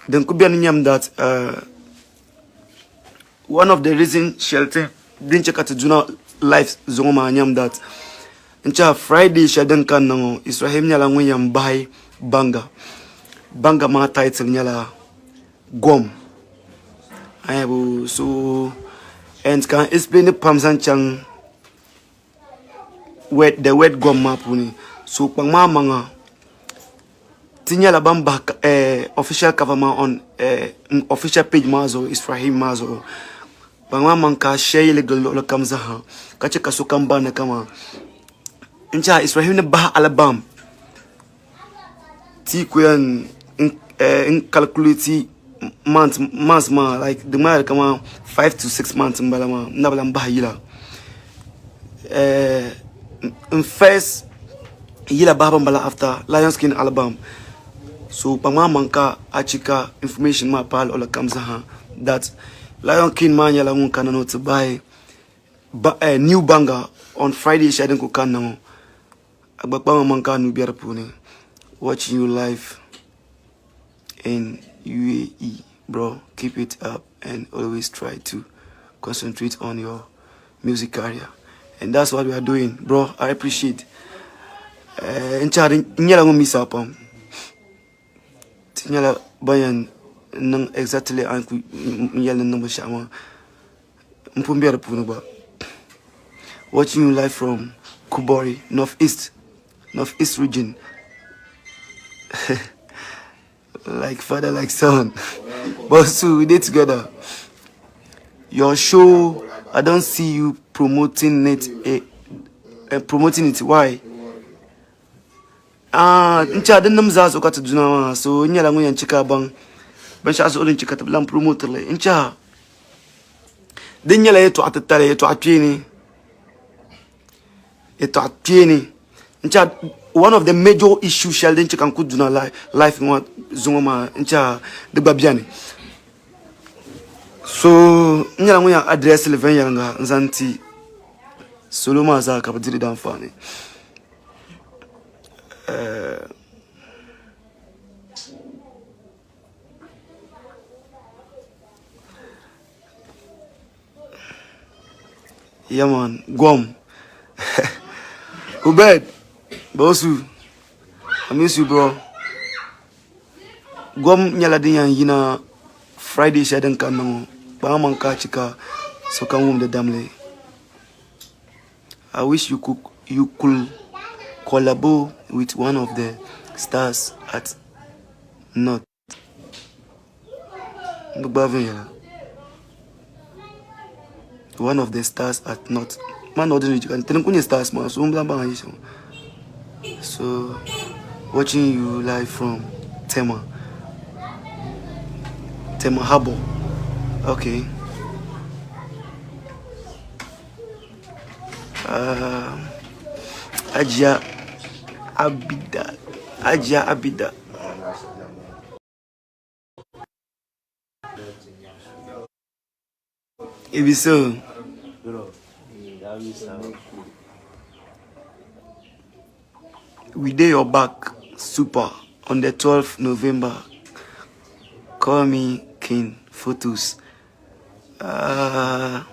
then could be an that one of the reasons shelter didn't check out to do life zoma nyam that ncha Friday shaden kan no IsRahim nyala nguyam buy banga ma title nyala gom ayo so and can explain the pamsan chang wet the wet gom mapuni so pangma manga tinyala bamba official cover ma on official page mazo IsRahim mazo pangma manka share legal lo kamza ha kache kasukamba na kama incha IsRahim ne bah album ti kuyan in calculate months ma like the man kama 5 to 6 months mbalama nabala mbahila in first yila baba mbala after Lionskin album so pama manka achika information ma pal ola kamza ha that Lionskin man yala mun kana to buy a new banger on Friday shaden ko kana agbapa manka nu biara puni watching you live in UAE, bro. Keep it up and always try to concentrate on your music career, and that's what we are doing, bro. I appreciate. Nyala ngo misa pam. Nyala bayan nang exactly anku nyala nang bashama. Mpumbiara puno ba. Watching you live from Kubori, Northeast region. Like father, like son. But so we did together. Your show, I don't see you promoting it. Promoting it. Why? Ncha den namza so kata duna so nyala ngo yan chika bang. Ban sha so den chika tablan promoter le. Ncha den nyala yeto atatale yeto atwini. Yeto atwini. Ncha one of the major issues Sheldon Chikan could do not life in what Zuma ncha the Babiani. So nyala ngoya address le yanga nzanti Soloma za kapatili dan fani. Yeah man, Guam. Ubed, Bosu, I miss you, bro. Guam nyala diyan yina Friday shaden kanamo. Ba man ka chika so kan the damle. I wish you could collaborate with one of the stars at Not. One of the stars at Not. Man ordinary you can tell them stars man so watching you live from Tema Harbor. Okay. Ajia Abida. It be so. We did your back super on the 12th November. Call me King Photos. I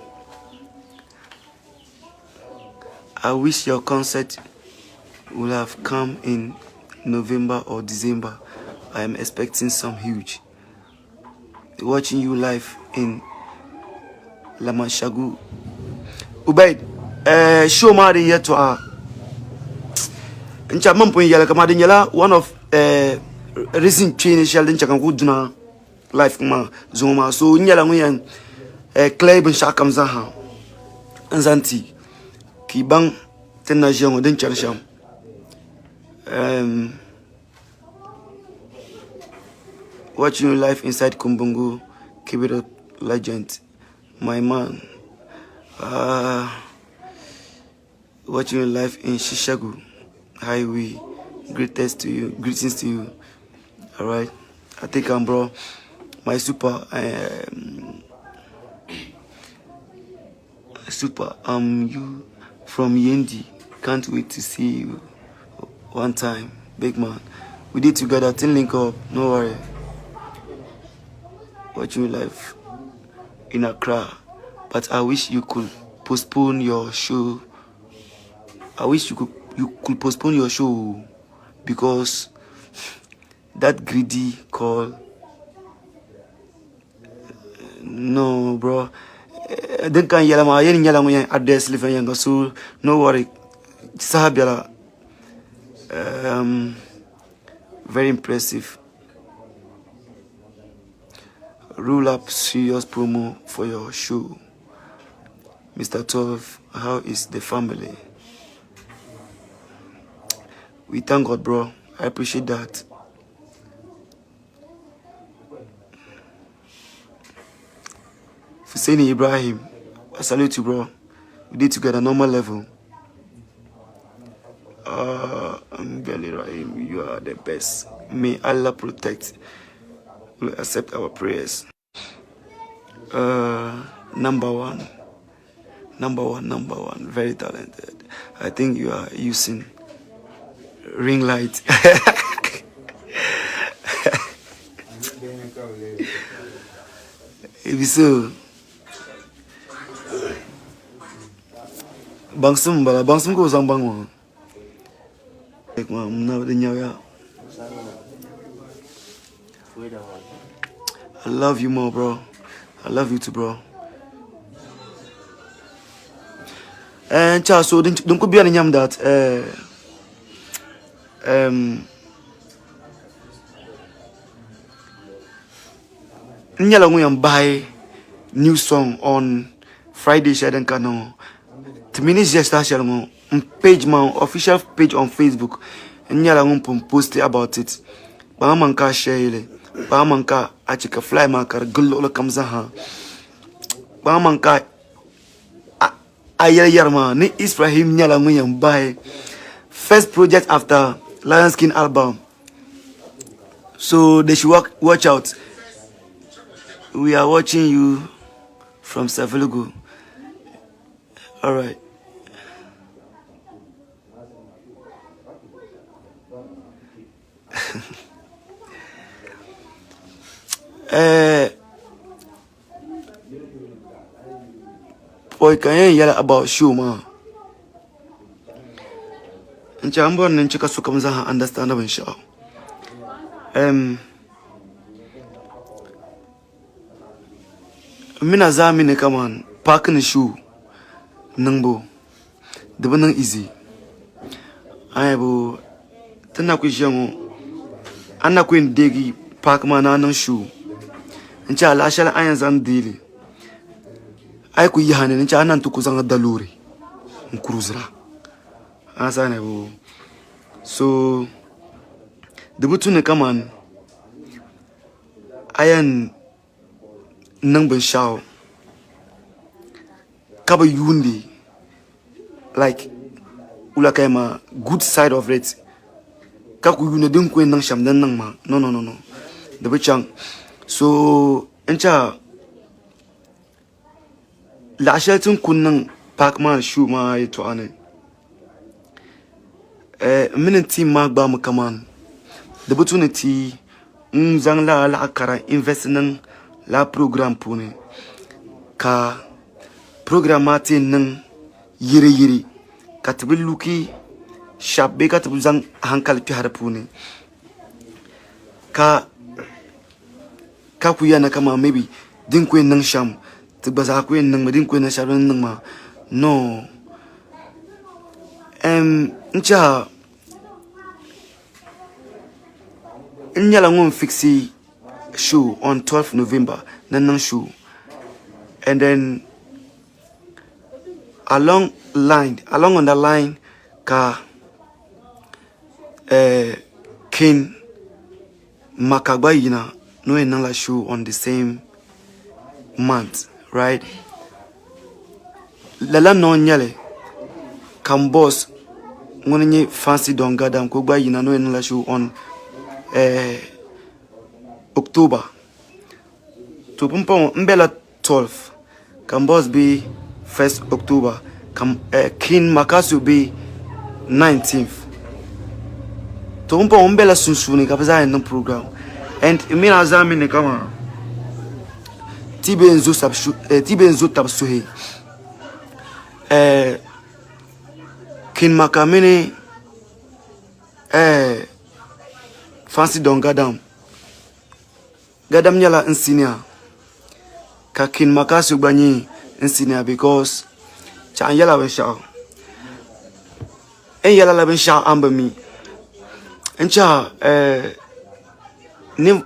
wish your concert would have come in November or December. I am expecting some huge. Watching you live in Lamashagu. Ubaid, show Mari here to her. One of recent change Sheldon Chakanguduna life ma Zoma. So Nyala Nguyen Clay Ben Shakamzaha Anzanti Kibang Tenajang Den Charsham. Watching you live inside Kumbungu, keep it up, legend, my man. Watching you live in Shishagu Highway, greetings to you. All right, I think I'm bro, my super, you from Yendi. Can't wait to see you one time, big man. We did together, till link up, no worry. watching you live in Accra, but I wish you could postpone your show. I wish you could postpone your show because that greedy call. No, bro. Then can yell my address live and so no worry. Sahabiala. Very impressive. Roll up serious promo for your show. Mr. 12, how is the family? We thank God, bro. I appreciate that. Hussein Ibrahim, I salute you, bro. We did together normal level. IsRahim, you are the best. May Allah protect. Will accept our prayers. Number one. Very talented. I think you are using ring light. If so, bangsum goes on bang. Like now the new. I love you more, bro. I love you too, bro. And Charles, so don't could be any yam that nyala nguyam buy new song on Friday shaden kano. To minutes just shall page man official page on Facebook. Nyala ngum post about it. Ba manka share ba manka achika fly makar gullo kamza ha. Ba manka ayarma ni IsRahim nyala nguyam buy first project after Lionskin album. So they should watch out. We are watching you from Savelugu. All right. Boy, can you yell about show, man? And Chamber and Chika Sukamza understandable show. Mina zami ne kaman park the shoe nangbo the banang easy ayabo tana ku jango anna ku ndegi park mana nan shoe ncha la shala ayan zan dili ay ku yihane ncha anan tu ku zanga daluri nkruzra asane bo so the butu ne kaman ayan nang ben shao kaba yundi like ula kaima good side of it kaku yune din ko nang sham dan nang ma no the bichang so encha la shelton kun nang park man shoe ma to ane minute magba mu kaman the opportunity zang la akara invest nang la programme pune ka programmati nang yiri katabil luki shabbe katabil zang hankal pi hada pune ka kuya na kama maybe din ko nang sham tigbaza ko nang din ko na sharon nang ma no ncha nyala ngom fixi show on 12th November nanang show and then along on the line ka King Maccasio no another show on the same month, right? Lala no nyale kam boss ngoni fancy don Gadam ko gba yina no another show on October. To pumpon mbela 12 can boss be 1st October. King Maccasio be 19th. To pumpon mbela sunsuni kapaza in the program. And mina azami ne kama tibe nzo tabsuhe kin makamene fancy don Gadam nyala insinia ka kin Maccasio banyi insinia because chan yala ben sha en yala la ben sha amba mi encha ni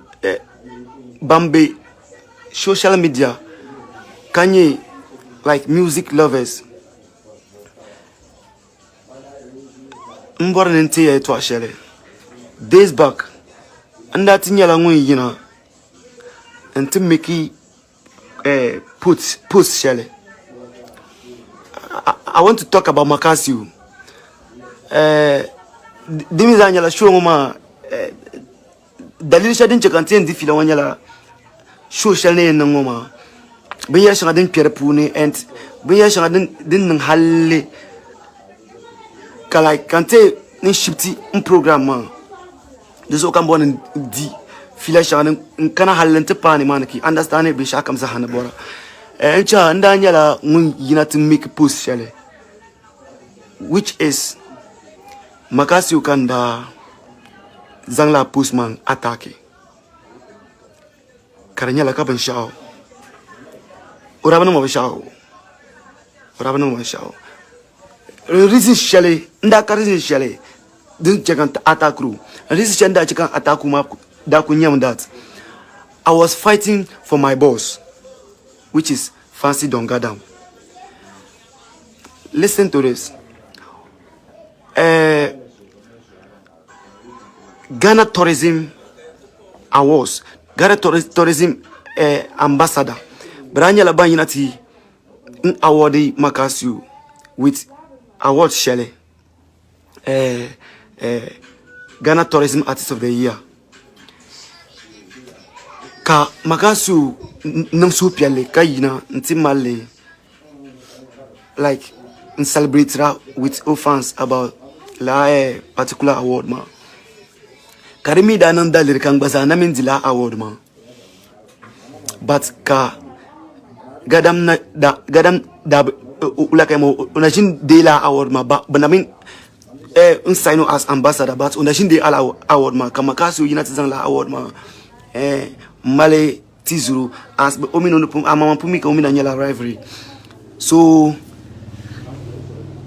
Bambe social media kanye like music lovers mbor nente ya to ashele days back and that nyala ngwe yina and to make post shele. I want to talk about Maccasio. Dimi za nyala show ngoma dalil shadin chekantin di fila wanyala show shele ngoma biya shanga din pierpune and biya shanga din nang halle kala kante ni shifti un programme de so kan bon di fila shanga kana hallante pani manaki understand it bi shakam za hana bora encha ndanyala mun yina to make post shele which is Maccasio kanda zangla postman attaque karanyala ka ban shao urabana mo shao reason shele nda ka reason shele din chekan attack reason shenda chekan attack ma da kunyam that I was fighting for my boss, which is Fancy Don Gadam. Listen to this. Ghana Tourism Awards, Ghana Tourism Ambassador. Branya Laban Unity awarded Maccasio with award Shelley. Ghana Tourism Artist of the Year. Ka Maccasio nang supiale kayina ntimale like in celebrate with all fans about la particular award ma. Karimi da nan dalir kan baza na min dila award ma. But ka Gadam da ulaka mo unajin dela award ma ba namin unsign as ambassador but unajin de ala award ma ka Maccasio United zan la award ma male tizuru as omino no amama pumi ka omina nyala rivalry so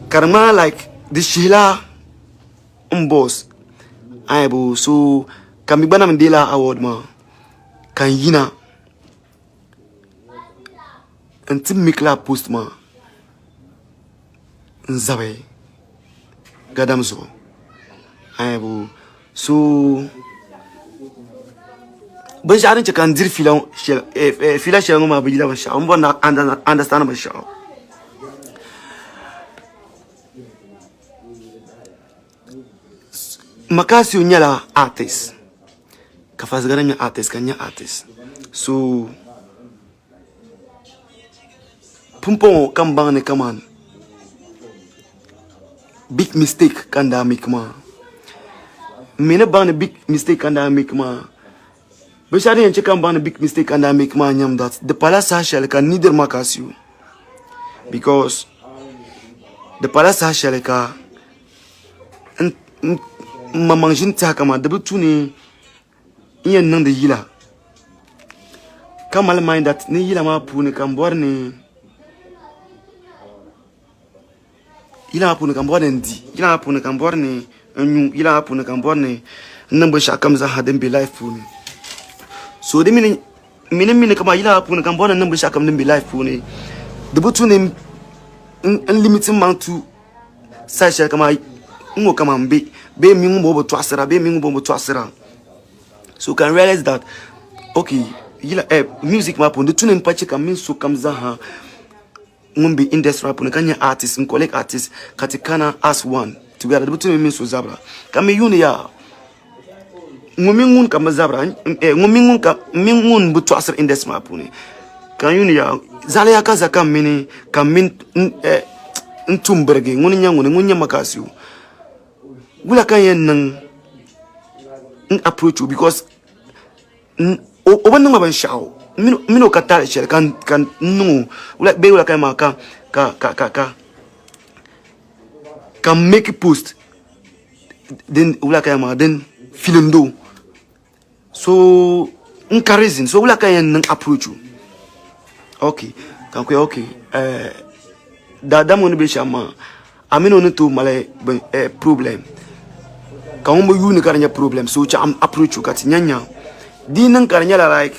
karma like the shila boss aibu so kamibana mdela award ma kan yina until mikla post ma nzabe Gadam zo aibu so but I don't can deal feel share ngoma bijila ba sha umbo na understand ba sha Maccasio nyala artist kafaz garanya artist kanya artist so pumpo kambang ne kaman big mistake kanda make ma mine bang big mistake kanda make ma. But I didn't check on a big mistake and I make my name that the palace shall can neither Maccasio because the palace shall ka and Mamangin Takama the Butuni in none the Yila. Come all mind that Nilama Punicamborne Ila Punicamborne Ila Punicamborne and Ila Punicamborne number shall comes a hadn't be life for me. So the meaning kama ila puna kambona number shakam nimbi life puni the butune unlimited amount to sasha kama ngo kama be mingu bobo twasera be mingu bobo twasera so you can realize that okay ila music mapun the tune mpache kama so kamza ha ngumbi industry mapun kanya artists and collect artists katikana as one together the butune mean so zabra kama yuni ya ngumingun kama zabra ngumingun ka mingun butu asr indes mapuni kan yuni ya zale ya kaza kam mini kam min ntumberge nguni nyangu ngunya Maccasio wula kan yen nan approach because oban nga ban shao mino katale shel kan no ula be ula kama ka make a post then ula kama then film do so encouraging so ula kama approach you okay okay dada mo be shama amino no to male problem kan mo yu ni karanya problem so cha am approach you kat nyanya dinan karanya la like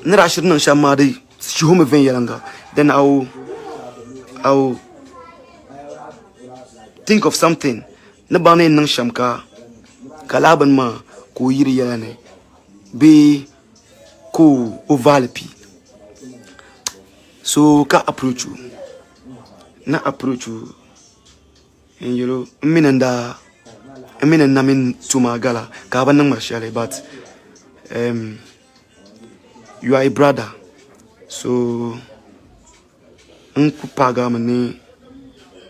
nira shirnan shama dai shi home ven yalanga then I'll think of something na bane nan shamka kalaban ma ko yiri yalane be ko ovalipi so ka approach you na approach you and you know minanda min tumagala ka ban nan marshale but you are a brother so paga mane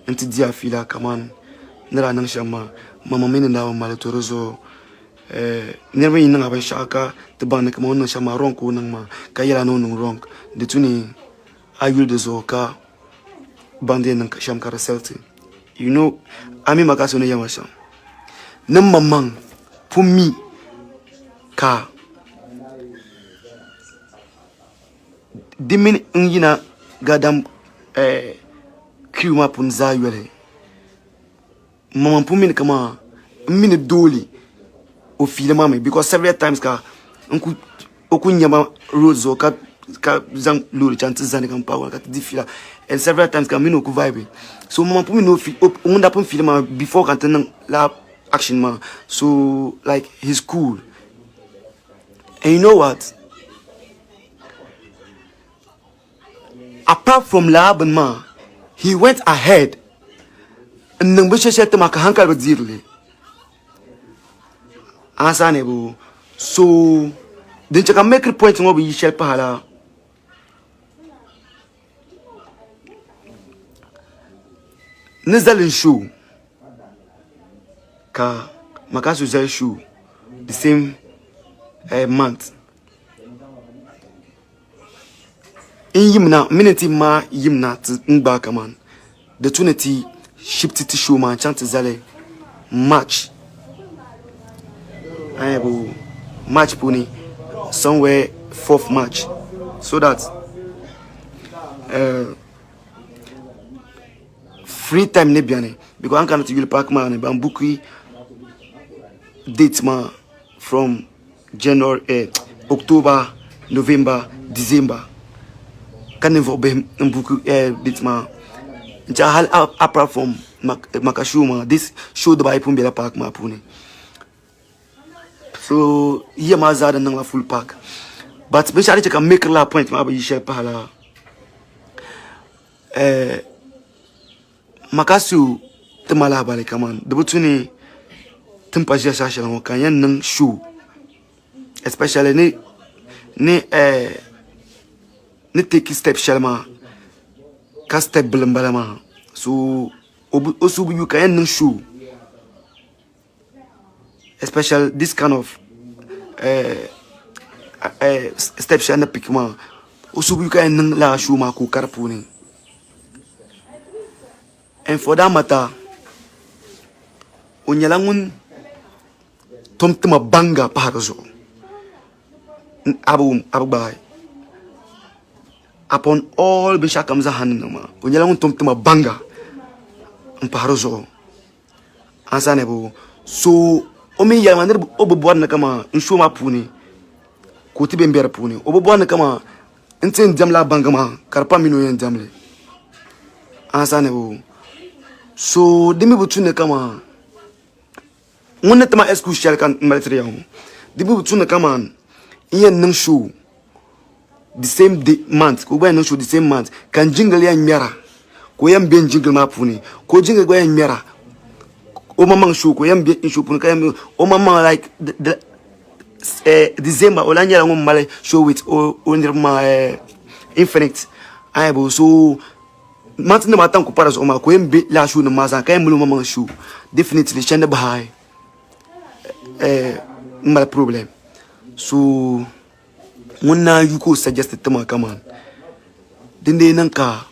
anti dia fila kaman nira nan shama mama min na mala torozo nerwe yin nga ban shaka te ban ka mon shama ron ko nan ma ka yala no ron de tuni ayul de zoka bande nan ka sham karaselti you know ami Maccasio ne yama sham nan mamman pumi ka dimin ngina gadam kiuma punza yele mama pumi kama mini doli o filma me because several times ka nku okunyama rozo ka zang lori chanti zani kan power ka difila and several times ka mino ku vibe so mama pumi no fi unda pun filma before kan tan la action ma so like he's cool and you know what apart from Laban ma he went ahead and nang bisha shete maka hankal bazirle asane bu so then chaka make a point ngo bi shel pahala nizalin show ka Maccasio zal show the same month in yimna minute ma yimna ngba kaman the tunity shifted to show man chant zale match I will match pony somewhere 4th March so that free time nebiane because I cannot use park man and bookie dates ma from January October November December can never be book dates ma jahal apart from Maccasio ma this show the by pumbela park ma puni so here ma zada nang la full park but specially you can make la point ma ba yishe pahala Maccasio te mala bale kaman de butuni tempa je sa shala kan yan nang show especially ni take step shalma ka step blambala so osubu you can nang show especially this kind of step shana pikma osubu you can nang la show ma ko karpuni and for that matter onyalangun tomtema banga parazo abu bai upon all bisha kamza hanuma onyalangun tomtema banga parazo ansane bu so omi ya mandir obubuan na kama nshuma puni kuti bembera puni obubuan na kama ntin jamla banga ma karpa mino yen jamle ansane bu so dimi butune kama ngone tama esku shel kan military yahu dimi butune kama yen nang show the same day month ko ba nang show the same month kan jingle ya nyara ko yam ben jingle ma puni ko jingle go ya nyara o mama show ko yam ben show puni kayam o mama like the December o la nyara ngom male show with o ndirma infinite aibo so maintenant matin ko para so ma ko yembe la show na maza kay mulu mama show definitely chende bahai mal problem so Muna you go suggested to my command. Then they nanka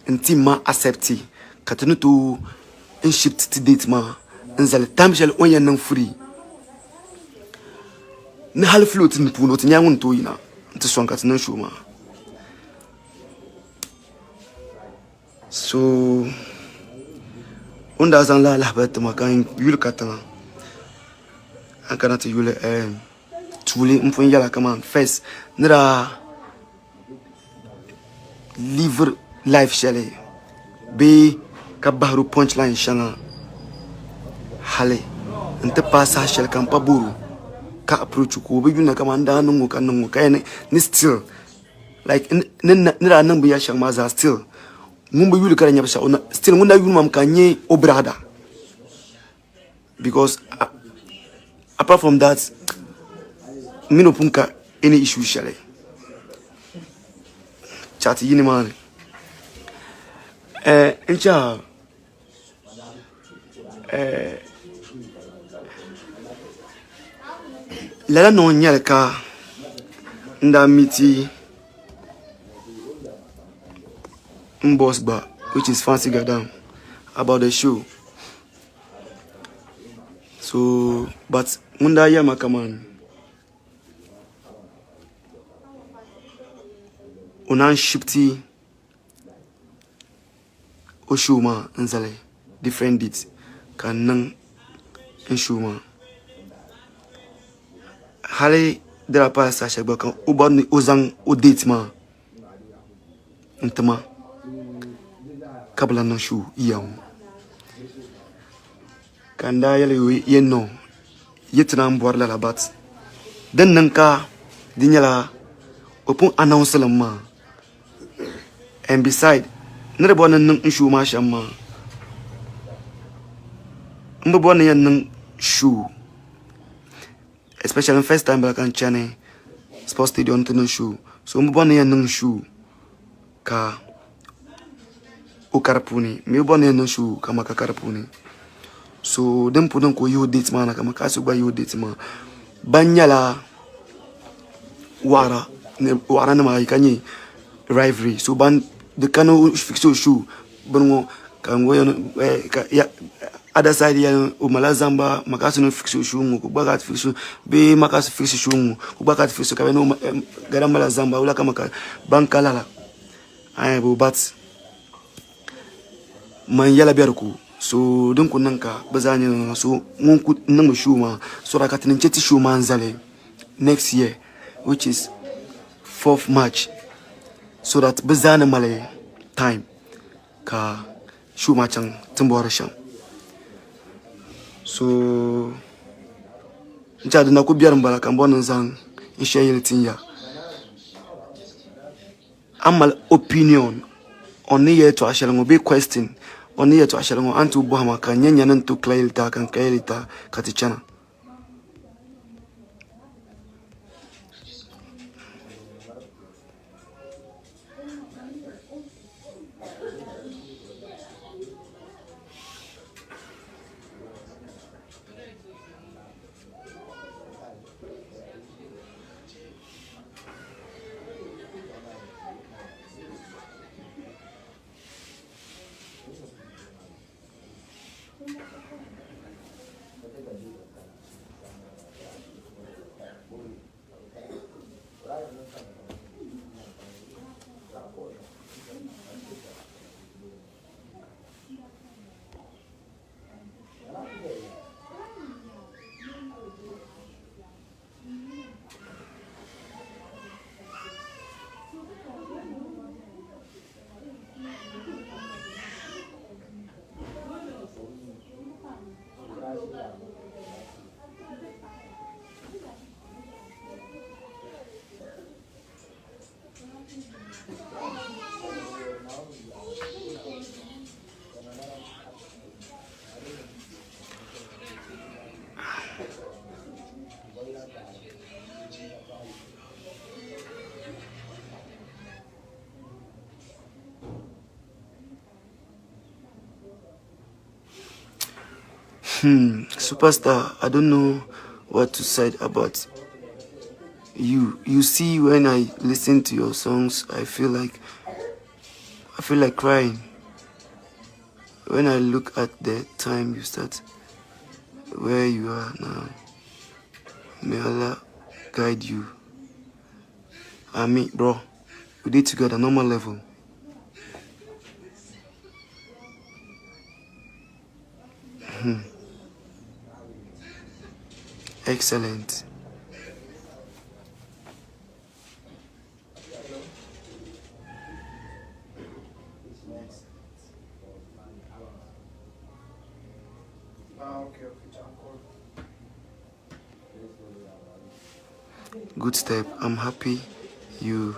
and team ma accepti. Katanu to in shift to date ma. And the time shall only nang free. Na half float in puno to nyamun to ina. To swan katanu shuma. So undazan la lahbat ma kan yul katana. Akanata yule tuli mpun yala kama first nira live life shale be ka bahru punchline shana hale nte pasa shale kan paburu ka approach ko be yuna kama ndanungu kanungu kayene ni still like nira nan biya shan maza still ngumbu yule kala nyabsha ona still ngunda yulu mam kanye obrada because apart from that mino punka any issue shale chat yini man encha lala no nyalka nda miti mbosba which is Fancy Gadam about the show. So but munda yama kaman unan shifty oshuma nzale different dates kan nan inshuma hale dera pa sa shagba kan ubani ozang o date ma ntama kabla nan shu iyaw kan da yale yenno yitna mbor la bat den nan ka dinyala opun announce lamma. And beside, not born in shoe mashama. Born in shoe. Especially first time back on Channel Sports Stadium to no shoe. So born in shoe. Ka Ukarapuni. Me born in shoe Kamaka Karapuni. So them put on you date man Maccasio by you date man. Banyala Wara Waranama Kanye rivalry. So ban the cano fix your shoe, Bruno can go ya other side ya Umalazamba, Maccasio fix your shoe, Kubagat fix you, be Maccasio fix your shoe, Kubagat fix your Cabano Gadam Zamba, Ulakamaka, Bankalala. I will bat my yellow berku. So don't kunanka, Bazania, so Munku number shoe, so I got an chetty shoe manzale next year, which is 4th March. So that bezana male time ka shuma chang tumbora sham. So nchadu na ku biar mbala kan bonan zang insha yeltinya. Amal opinion on here to ashalango be question on here to ashalango antu bohama kan nyanya nan to klailta kan klailta katichana. Superstar, I don't know what to say about you see, when I listen to your songs, I feel like crying. When I look at the time you start, where you are now, may Allah guide you. I mean, bro, we did together, normal level. Excellent. Good step. I'm happy you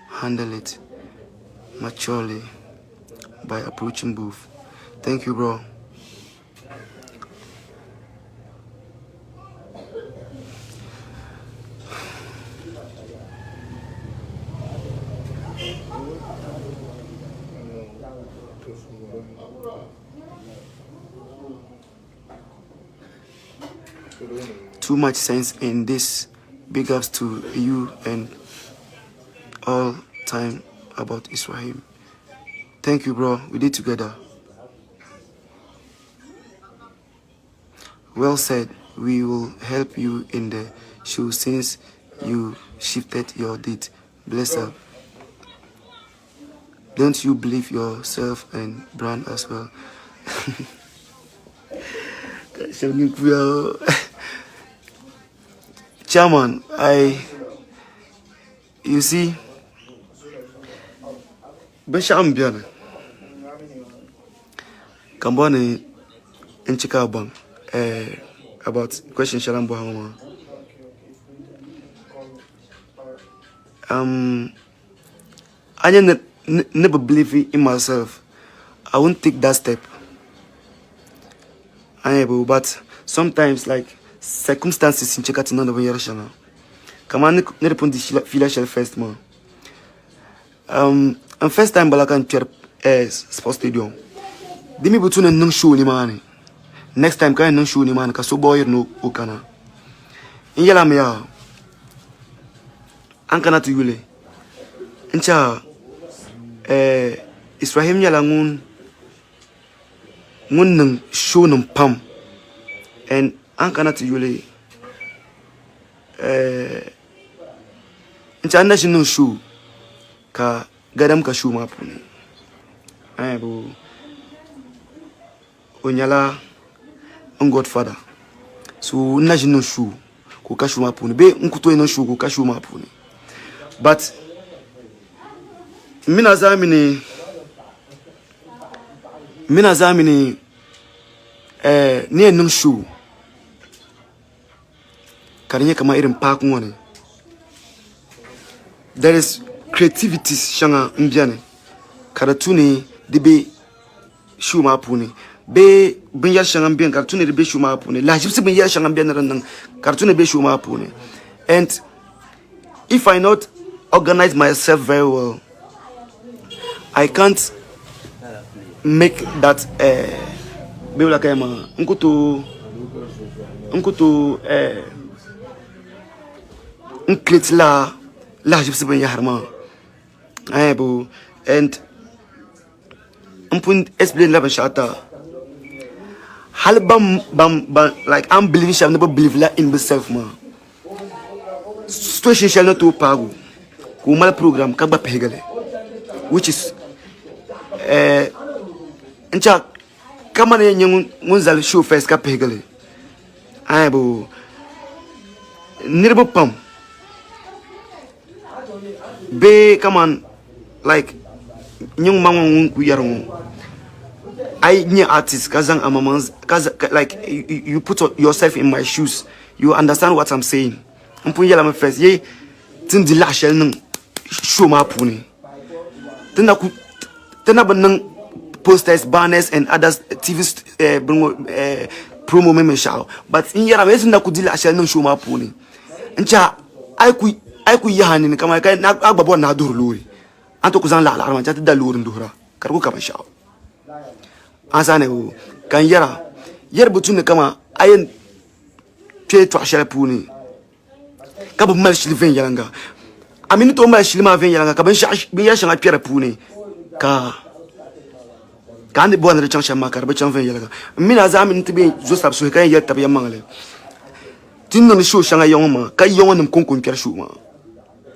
handle it maturely by approaching both. Thank you, bro. Too much sense in this. Big ups to you and all time about IsRahim. Thank you, bro. We did together. Well said. We will help you in the show since you shifted your date. Bless up. Don't you believe yourself and brand as well? Chairman, you see, Bisham Biana, Kambani in Chicago, about question Shalambo Hama. I never believe in myself. I won't take that step. But sometimes, like, circumstances in Chekati none of your channel. Come on, never put the financial first man. And first time Balakan sports stadium. Dimi butune nung show ni mani. Next time can nung show ni mani ka so boy no okana. Inyala me ya. Ankana to yule. Incha IsRahim nyala ngun nung show nung pam. And ankana to yule. Incha anda nung show ka Gadam ka show mapuni. Bo Onyala on Godfather. So national shoe ko kashu mapuni. Be nkuto eno shoe ko kashu mapuni. But mina zamini ni eno shoe. Karinya kama irin park ngone. There is creativity shanga mbiane. Karatuni dibe shoe mapuni. Be binya shanga mbiane karatuni dibe shoe mapuni. La jipsi binya shanga mbiane randang karatuni be shoe mapuni. And if I not organize myself very well, I can't make that be like nkutu nklet la jipsi binya harma. And explain la shata. Halbam like I'm believing shall never believe in myself man. Situation shall not to pago. Kumal program kaba pegale. Which is encha kama ne ngunzal show first ka pegale. Nirbo pam. Be come on like nyung mangu yarung. I nye artist kazang amamans like you put yourself in my shoes. You understand what I'm saying. Mpunya la me first ye tin di la shell nung show ma puni. Tena ban posters, banners and others TV promo me show. But in yara me tinda ku di la shell nung show ma puni. Ncha ai ku yahani kama kai na agbabo na dur lori. Anto kuzan la arma chati da lori ndura. Karku kama show. Ansane o kan yara yer butune kama ayen tue to ashele puni Kabu mal shili ven yalanga. Amini to mal shili ma ven yalanga kaban ya shanga piera pune ka ande bo na chang shama ka ba chang ven yalanga. Mina za amini tibe zo sab so kan ya tab ya mangale. Tinno ni show shanga yong ma ka yong nim konkon piera show ma.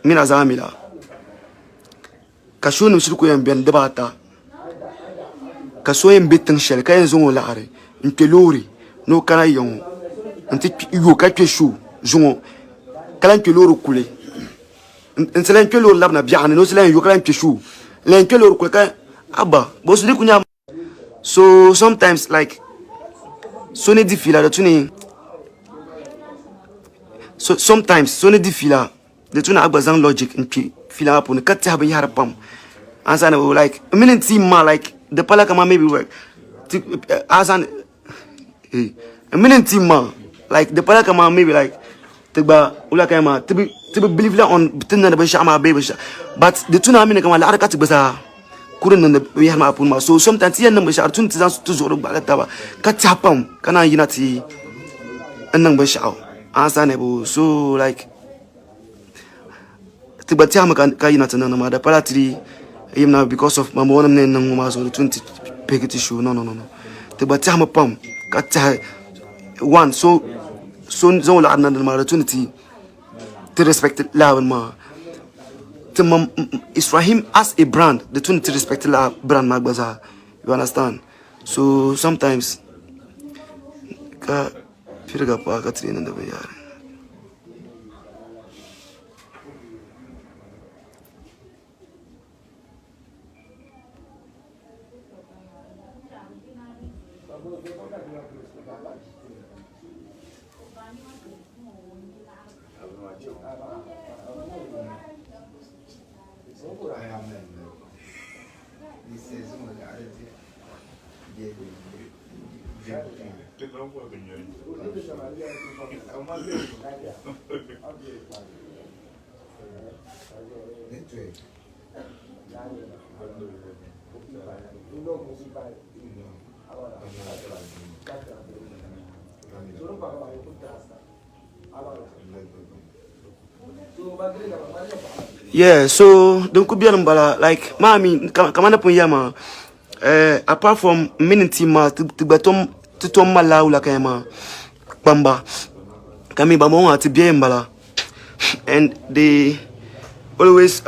Mina za amila. Ka show nim shiru ko yan ben debata. Ka so yen bitin shel ka yan zo la are. Nke lori no kana yong. Anti yo ka pe show zongo kala nke lori kule. Nselen ke lori labna biane no selen yo kala nke show. Len ke lori kule ka aba bo so kunya. So sometimes like so ne difila de tuni. So sometimes so ne difila de tuni agbazang logic in fila upon the cut have yara pam. Answer like a minute team ma like the pala kama maybe work. As an a minute team ma like the pala kama maybe like tiba ula kama tiba believe on tinna de shama baby but the tuna mina kama la araka tiba couldn't we have my puma. So sometimes here number shall tun to zoro bagataba katapam kana yinati and number shall answer nebo. So like Tibatiam kayinat and another palatri even because of my mom and Nangmas or the 20 peggy shoe. No. Tibatiam pump cut one so soon zone another opportunity to respect love ma. IsRahim as a brand, the two to respect the brand Magbaza. You understand? So sometimes yeah, so don't could be on like mommy come on up yama apart from minute ma to batom to tom mala ula kama bamba kami bamo ati biembala and they always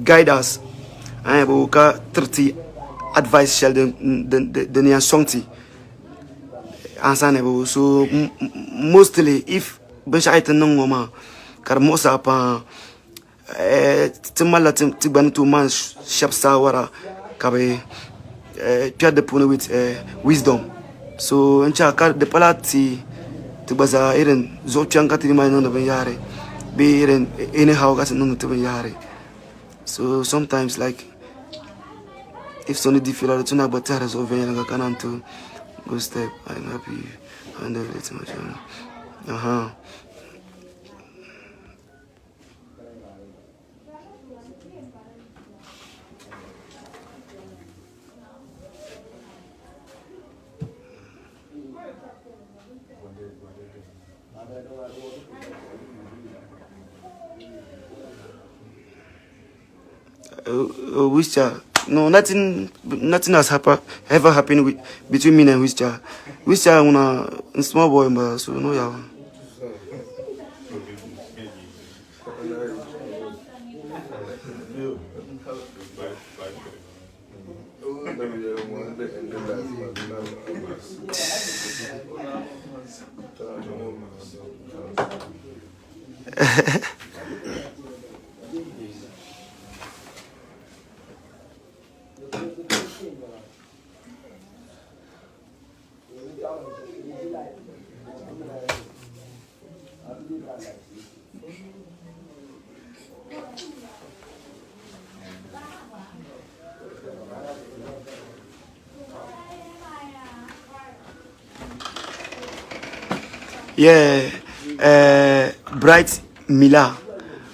guide us and boka 30 advice shall the near songti answer so mostly if besha itan ngoma karmosa pa timala tibanu to man shap sawara kabe try the pune with wisdom. So encha ka the palati tibaza iren zo chanka tima no ben yare be iren anyhow gas no to ben yare. So sometimes like if somebody difficult to na but has over nga kanan to go step I'm happy handle it much. Wischa, no, nothing has ever happened between me and Wischa. Wischa una small boy, but so no yeah. Yeah, Bright Mila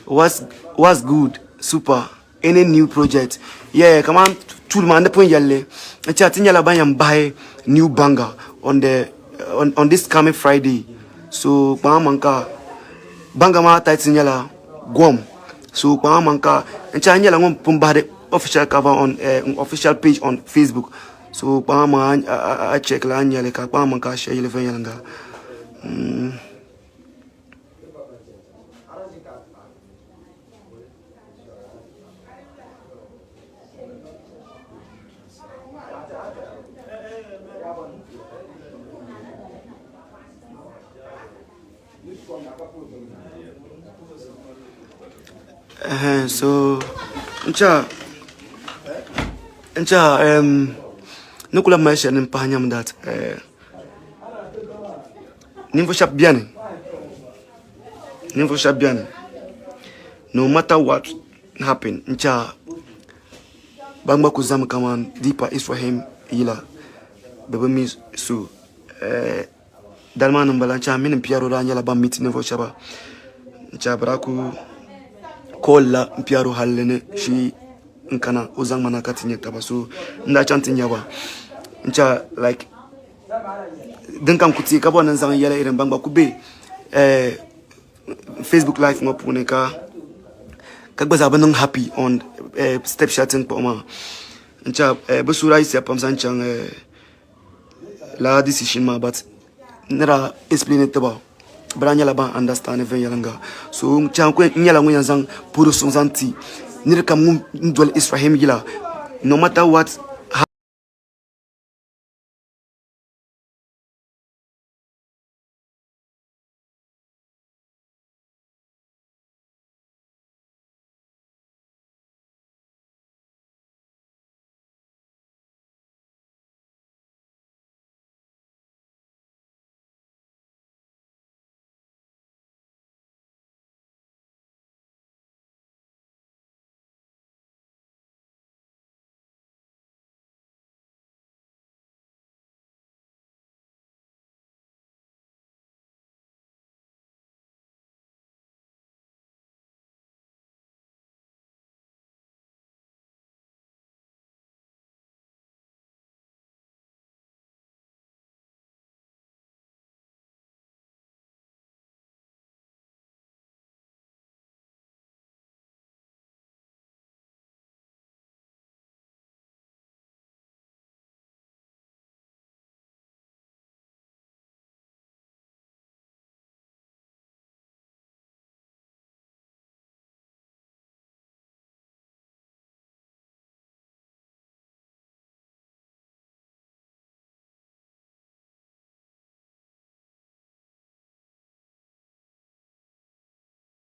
was good, super. Any new project? Yeah, come on, to man the point yalle. Chatting yalla bayam buy new banger on the on this coming Friday. So manka bangama title nyala gom so kwa manka ncha nyala ngom pumbade official cover on official page on Facebook so kwa ma a check la nyale ka kwa manka share ile yanga so ncha nukula maisha ni mpahanyam that nimvo shap biane no matter what happen ncha bangba kuzama kama deeper IsRahim ila bebe mi so dalman mbala ncha min piaro la nyala bam meet nimvo shaba ncha braku kola piaro halene shi nkana ozang mana katinya tabaso nda chantinya ba ncha like denkan kuti ka bona nzang yala iren bangba kube Facebook live ngopune ka kagbaza banong happy on step chatting poma ncha besura isi apam sanchang la decision ma but nera explain it ba branya la ba understand even yalanga so ncha ko nyala ngo yanzang puru sonzanti nirka mum ndol IsRahim yila no matter what